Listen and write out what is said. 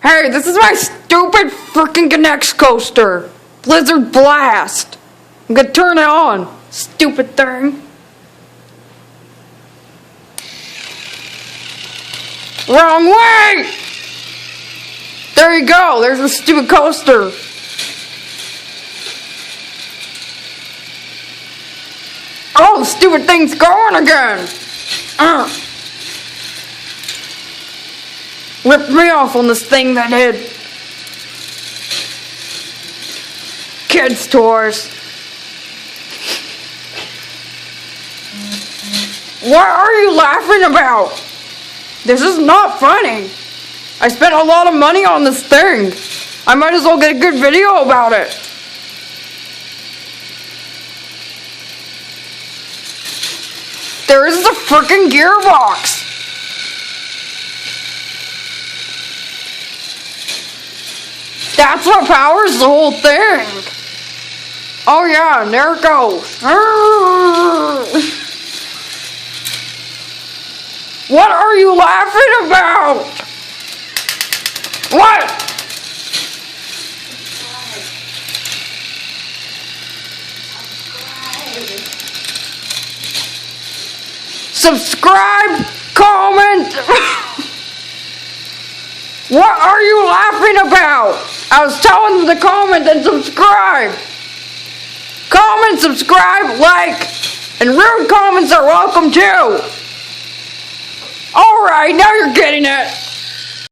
Hey, this is my stupid freaking knex coaster. Blizzard Blast. I'm gonna turn it on. Stupid thing. Wrong way! There you go. There's the stupid coaster. Oh, the stupid thing's going again. Ripped me off on this thing that did. Kids' toys. What are you laughing about? This is not funny. I spent a lot of money on this thing. I might as well get a good video about it. There is a freaking gearbox. That's what powers the whole thing. Oh yeah, and there it goes. What are you laughing about? What? Subscribe, comment. What are you laughing about? I was telling them to comment and subscribe. Comment, subscribe, like, and rude comments are welcome too. Alright, now you're getting it.